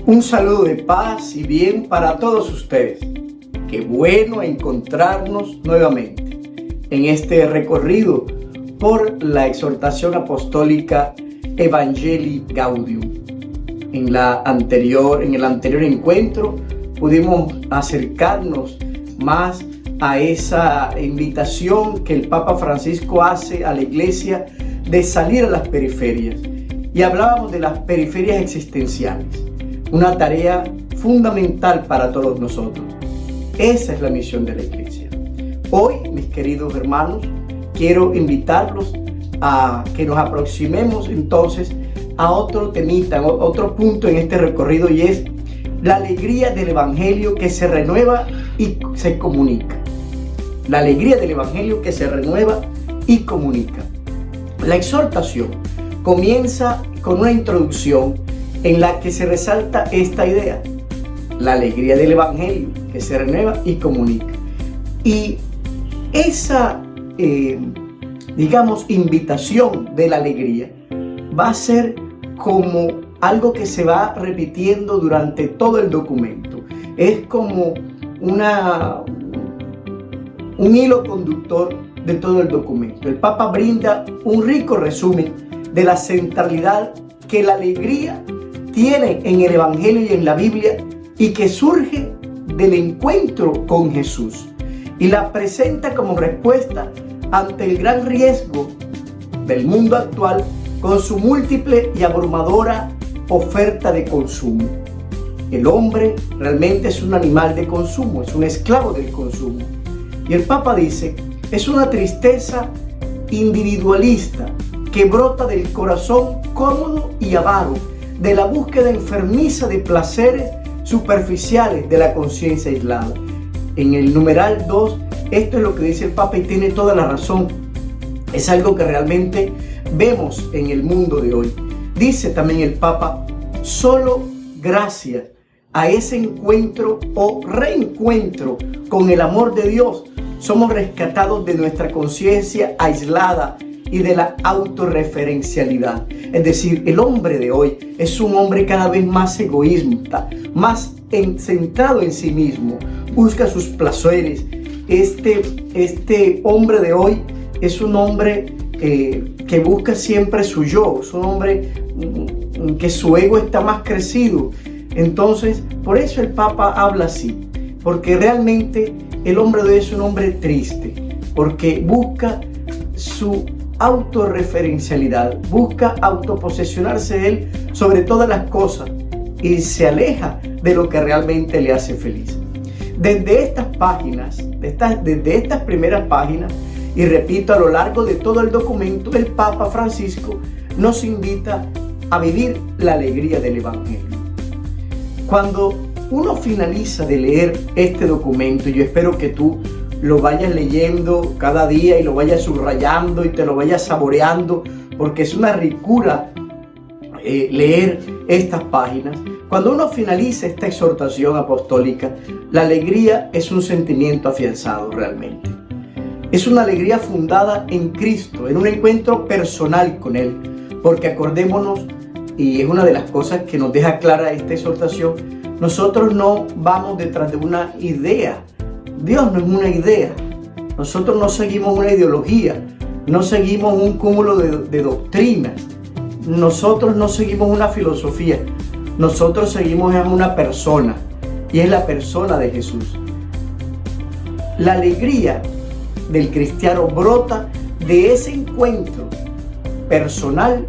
Un saludo de paz y bien para todos ustedes. Qué bueno encontrarnos nuevamente en este recorrido por la exhortación apostólica Evangelii Gaudium. En el anterior encuentro pudimos acercarnos más a esa invitación que el Papa Francisco hace a la Iglesia de salir a las periferias. Y hablábamos de las periferias existenciales, una tarea fundamental para todos nosotros. Esa es la misión de la Iglesia. Hoy, mis queridos hermanos, quiero invitarlos a que nos aproximemos entonces a otro temita, otro punto en este recorrido, y es la alegría del Evangelio que se renueva y se comunica. La alegría del Evangelio que se renueva y comunica. La exhortación comienza con una introducción en la que se resalta esta idea: la alegría del Evangelio que se renueva y comunica. Y esa, invitación de la alegría va a ser como algo que se va repitiendo durante todo el documento. Es como un hilo conductor de todo el documento. El Papa brinda un rico resumen de la centralidad que la alegría tiene en el Evangelio y en la Biblia, y que surge del encuentro con Jesús, y la presenta como respuesta ante el gran riesgo del mundo actual con su múltiple y abrumadora oferta de consumo. El hombre realmente es un animal de consumo, es un esclavo del consumo. Y el Papa dice, es una tristeza individualista que brota del corazón cómodo y avaro, de la búsqueda enfermiza de placeres superficiales de la conciencia aislada. En el numeral 2, esto es lo que dice el Papa, y tiene toda la razón. Es algo que realmente vemos en el mundo de hoy. Dice también el Papa, solo gracias a ese encuentro o reencuentro con el amor de Dios somos rescatados de nuestra conciencia aislada y de la autorreferencialidad. Es decir, el hombre de hoy es un hombre cada vez más egoísta, más centrado en sí mismo, busca sus placeres. Este hombre de hoy es un hombre que busca siempre su yo, es un hombre que su ego está más crecido. Entonces, por eso el Papa habla así, porque realmente el hombre de hoy es un hombre triste, porque busca su autorreferencialidad, busca autoposesionarse de él sobre todas las cosas y se aleja de lo que realmente le hace feliz. Desde estas páginas, desde estas primeras páginas, y repito, a lo largo de todo el documento, el Papa Francisco nos invita a vivir la alegría del Evangelio. Cuando uno finaliza de leer este documento, y yo espero que tú lo vayas leyendo cada día y lo vayas subrayando y te lo vayas saboreando, porque es una ricura leer estas páginas. Cuando uno finaliza esta exhortación apostólica, la alegría es un sentimiento afianzado realmente. Es una alegría fundada en Cristo, en un encuentro personal con Él, porque acordémonos, y es una de las cosas que nos deja clara esta exhortación, nosotros no vamos detrás de una idea. Dios no es una idea. Nosotros no seguimos una ideología, no seguimos un cúmulo de doctrinas. Nosotros no seguimos una filosofía. Nosotros seguimos a una persona, y es la persona de Jesús. La alegría del cristiano brota de ese encuentro personal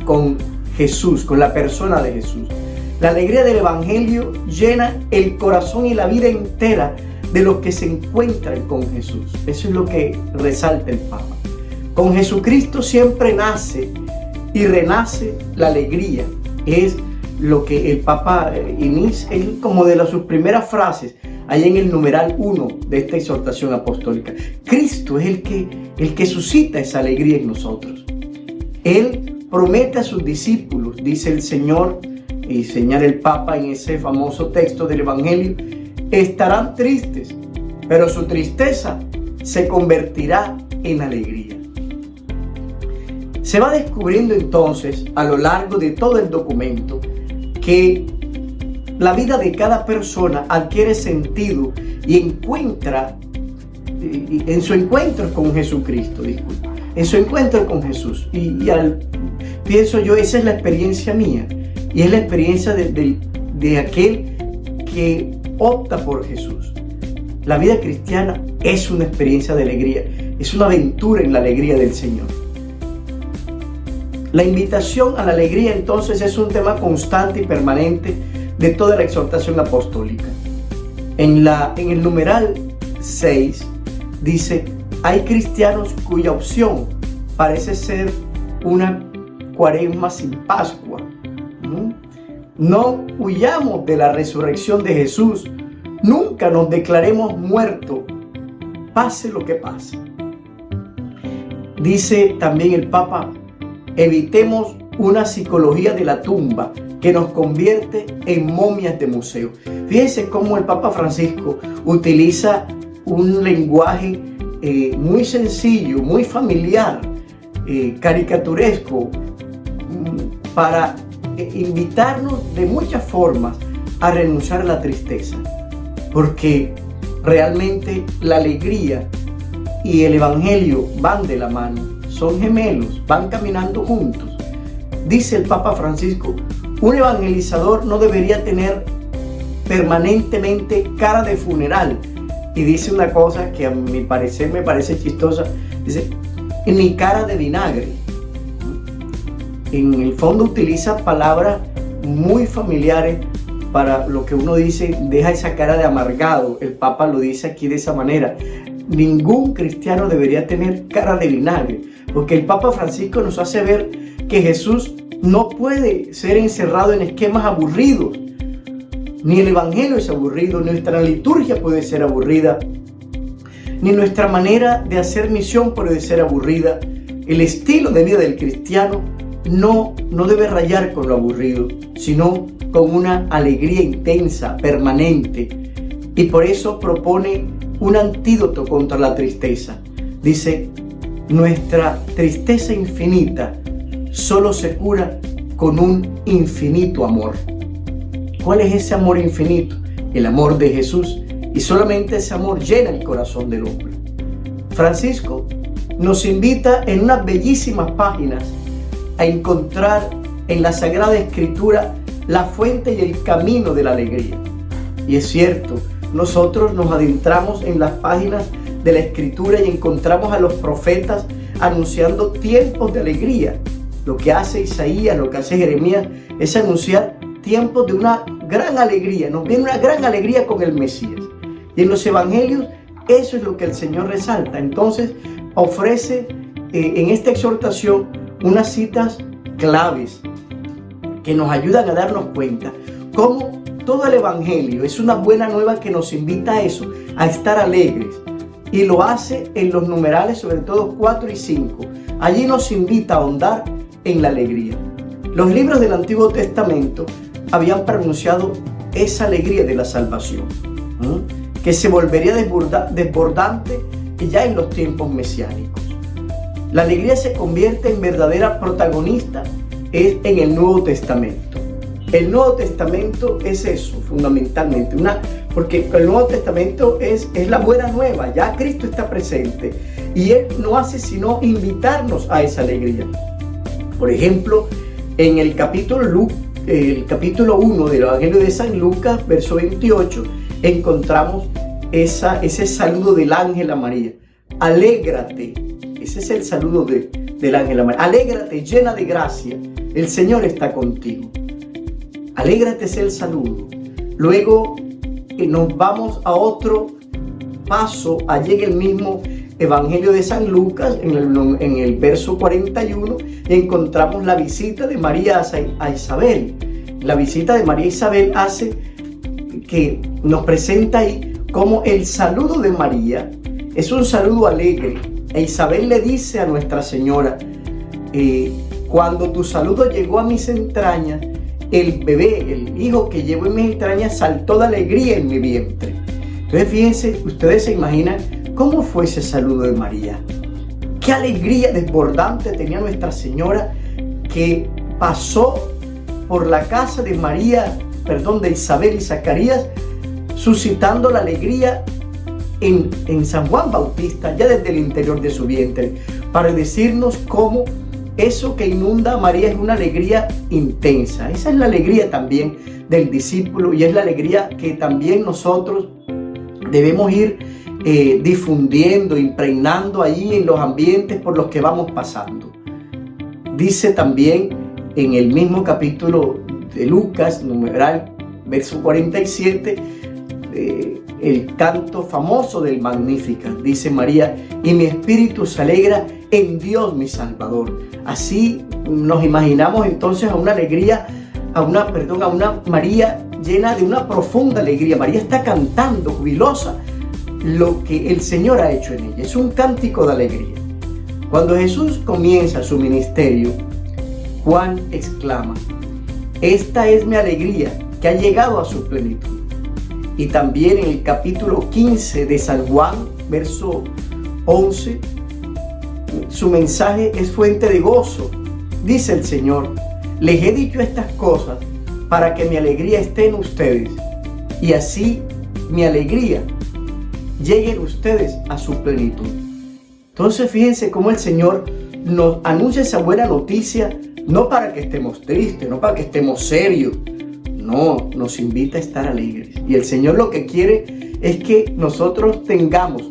con Jesús, con la persona de Jesús. La alegría del Evangelio llena el corazón y la vida entera de los que se encuentran con Jesús. Eso es lo que resalta el Papa. Con Jesucristo siempre nace y renace la alegría. Es lo que el Papa inicia, es como de sus primeras frases, ahí en el numeral 1 de esta exhortación apostólica. Cristo es el que suscita esa alegría en nosotros. Él promete a sus discípulos, dice el Señor, y señala el Papa en ese famoso texto del Evangelio, estarán tristes, pero su tristeza se convertirá en alegría. Se va descubriendo entonces a lo largo de todo el documento que la vida de cada persona adquiere sentido y encuentra, en su encuentro con Jesucristo, en su encuentro con Jesús. Pienso yo, esa es la experiencia mía y es la experiencia de aquel que opta por Jesús. La vida cristiana es una experiencia de alegría, es una aventura en la alegría del Señor. La invitación a la alegría entonces es un tema constante y permanente de toda la exhortación apostólica. En el numeral 6 dice: hay cristianos cuya opción parece ser una cuaresma sin Pascua. No huyamos de la resurrección de Jesús, nunca nos declaremos muertos, pase lo que pase. Dice también el Papa: evitemos una psicología de la tumba que nos convierte en momias de museo. Fíjense cómo el Papa Francisco utiliza un lenguaje muy sencillo, muy familiar, caricaturesco, para invitarnos de muchas formas a renunciar a la tristeza, porque realmente la alegría y el evangelio van de la mano, son gemelos, van caminando juntos. Dice el Papa Francisco: un evangelizador no debería tener permanentemente cara de funeral. Y dice una cosa que a mi parecer me parece chistosa, dice: ni cara de vinagre. En el fondo utiliza palabras muy familiares para lo que uno dice, deja esa cara de amargado. El Papa lo dice aquí de esa manera: ningún cristiano debería tener cara de vinagre, porque el Papa Francisco nos hace ver que Jesús no puede ser encerrado en esquemas aburridos. Ni el evangelio es aburrido, ni nuestra liturgia puede ser aburrida, ni nuestra manera de hacer misión puede ser aburrida. El estilo de vida del cristiano no debe rayar con lo aburrido, sino con una alegría intensa, permanente. Y por eso propone un antídoto contra la tristeza. Dice: nuestra tristeza infinita solo se cura con un infinito amor. ¿Cuál es ese amor infinito? El amor de Jesús. Y solamente ese amor llena el corazón del hombre. Francisco nos invita en unas bellísimas páginas a encontrar en la Sagrada Escritura la fuente y el camino de la alegría. Y es cierto, nosotros nos adentramos en las páginas de la Escritura y encontramos a los profetas anunciando tiempos de alegría. Lo que hace Isaías, lo que hace Jeremías, es anunciar tiempos de una gran alegría. Nos viene una gran alegría con el Mesías. Y en los evangelios eso es lo que el Señor resalta. Entonces ofrece en esta exhortación unas citas claves que nos ayudan a darnos cuenta cómo todo el evangelio es una buena nueva que nos invita a eso, a estar alegres. Y lo hace en los numerales, sobre todo 4 y 5. Allí nos invita a ahondar en la alegría. Los libros del Antiguo Testamento habían pronunciado esa alegría de la salvación, que se volvería desbordante ya en los tiempos mesiánicos. La alegría se convierte en verdadera protagonista en el Nuevo Testamento. El Nuevo Testamento es eso, fundamentalmente, porque el Nuevo Testamento es la buena nueva, ya Cristo está presente y Él no hace sino invitarnos a esa alegría. Por ejemplo, en el capítulo 1 del Evangelio de San Lucas, verso 28, encontramos ese saludo del ángel a María. Alégrate, ese es el saludo del ángel a María. Alégrate, llena de gracia, el Señor está contigo. Alégrate es el saludo. Luego nos vamos a otro paso, allí en el mismo Evangelio de San Lucas, en el verso 41, encontramos la visita de María a Isabel. La visita de María a Isabel hace que nos presenta ahí como el saludo de María es un saludo alegre. E Isabel le dice a Nuestra Señora: cuando tu saludo llegó a mis entrañas, el bebé, el hijo que llevo en mis entrañas, saltó de alegría en mi vientre. Entonces fíjense, ustedes se imaginan cómo fue ese saludo de María. Qué alegría desbordante tenía Nuestra Señora, que pasó por la casa de María de Isabel y Zacarías, suscitando la alegría en San Juan Bautista, ya desde el interior de su vientre, para decirnos cómo eso que inunda a María es una alegría intensa. Esa es la alegría también del discípulo, y es la alegría que también nosotros debemos ir difundiendo, impregnando allí en los ambientes por los que vamos pasando. Dice también en el mismo capítulo de Lucas, numeral, verso 47, el canto famoso del Magnificat. Dice María: y mi espíritu se alegra en Dios mi Salvador. Así nos imaginamos entonces a una alegría, a una María llena de una profunda alegría. María está cantando jubilosa lo que el Señor ha hecho en ella. Es un cántico de alegría. Cuando Jesús comienza su ministerio, Juan exclama: esta es mi alegría, que ha llegado a su plenitud. Y también en el capítulo 15 de San Juan, verso 11, su mensaje es fuente de gozo. Dice el Señor: les he dicho estas cosas para que mi alegría esté en ustedes, y así mi alegría lleguen ustedes a su plenitud. Entonces fíjense cómo el Señor nos anuncia esa buena noticia, no para que estemos tristes, no para que estemos serios. No, nos invita a estar alegres. Y el Señor lo que quiere es que nosotros tengamos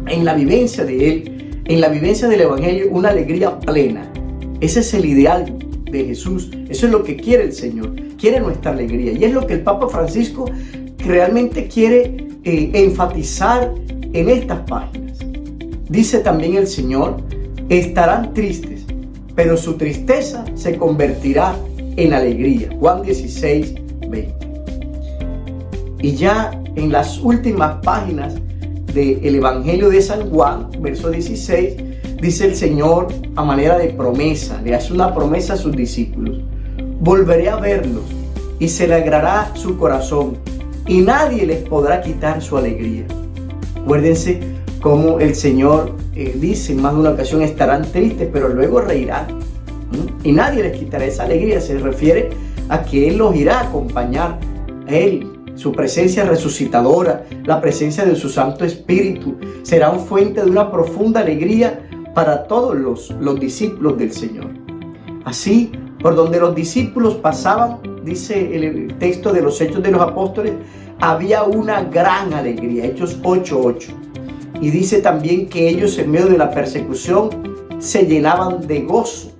en la vivencia de Él, en la vivencia del Evangelio, una alegría plena. Ese es el ideal de Jesús. Eso es lo que quiere el Señor. Quiere nuestra alegría. Y es lo que el Papa Francisco realmente quiere enfatizar en estas páginas. Dice también el Señor: estarán tristes, pero su tristeza se convertirá en alegría. Juan 16, 20. Y ya en las últimas páginas del Evangelio de San Juan, verso 16, dice el Señor a manera de promesa, le hace una promesa a sus discípulos: volveré a verlos y se alegrará su corazón, y nadie les podrá quitar su alegría. Acuérdense cómo el Señor dice en más de una ocasión: estarán tristes, pero luego reirán. Y nadie les quitará esa alegría. Se refiere a que Él los irá a acompañar. Él, su presencia resucitadora, la presencia de su Santo Espíritu, será una fuente de una profunda alegría para todos los discípulos del Señor. Así, por donde los discípulos pasaban, dice el texto de los Hechos de los Apóstoles, había una gran alegría. Hechos 8:8. Y dice también que ellos, en medio de la persecución, se llenaban de gozo.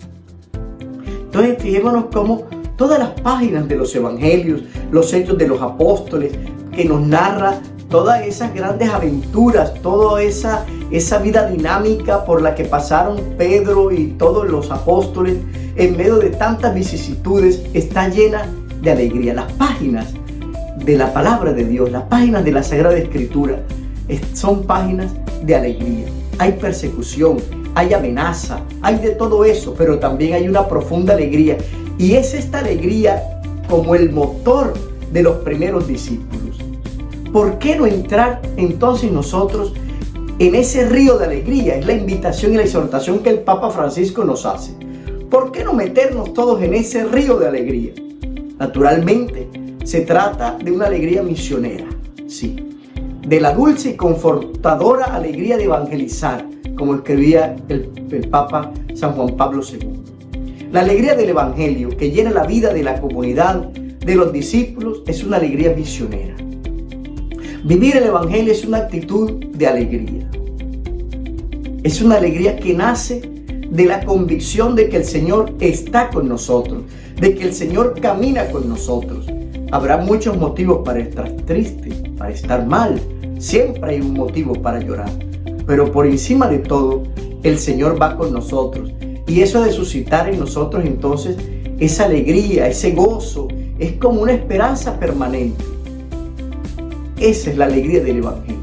Entonces fijémonos cómo todas las páginas de los evangelios, los Hechos de los Apóstoles, que nos narra todas esas grandes aventuras, toda esa vida dinámica por la que pasaron Pedro y todos los apóstoles en medio de tantas vicisitudes, está llena de alegría. Las páginas de la palabra de Dios, las páginas de la Sagrada Escritura, son páginas de alegría. Hay persecución, hay amenaza, hay de todo eso, pero también hay una profunda alegría. Y es esta alegría como el motor de los primeros discípulos. ¿Por qué no entrar entonces nosotros en ese río de alegría? Es la invitación y la exhortación que el Papa Francisco nos hace. ¿Por qué no meternos todos en ese río de alegría? Naturalmente, se trata de una alegría misionera, sí, de la dulce y confortadora alegría de evangelizar, como escribía el Papa San Juan Pablo II. La alegría del Evangelio que llena la vida de la comunidad, de los discípulos, es una alegría misionera. Vivir el Evangelio es una actitud de alegría. Es una alegría que nace de la convicción de que el Señor está con nosotros, de que el Señor camina con nosotros. Habrá muchos motivos para estar triste, para estar mal. Siempre hay un motivo para llorar. Pero por encima de todo, el Señor va con nosotros. Y eso de suscitar en nosotros entonces esa alegría, ese gozo, es como una esperanza permanente. Esa es la alegría del Evangelio.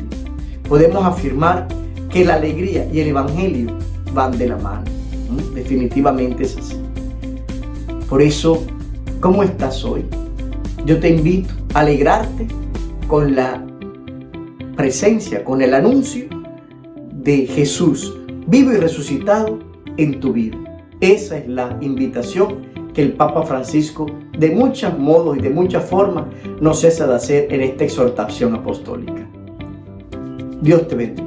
Podemos afirmar que la alegría y el Evangelio van de la mano. Definitivamente es así. Por eso, ¿cómo estás hoy? Yo te invito a alegrarte con la presencia, con el anuncio de Jesús vivo y resucitado en tu vida. Esa es la invitación que el Papa Francisco, de muchos modos y de muchas formas, no cesa de hacer en esta exhortación apostólica. Dios te bendiga.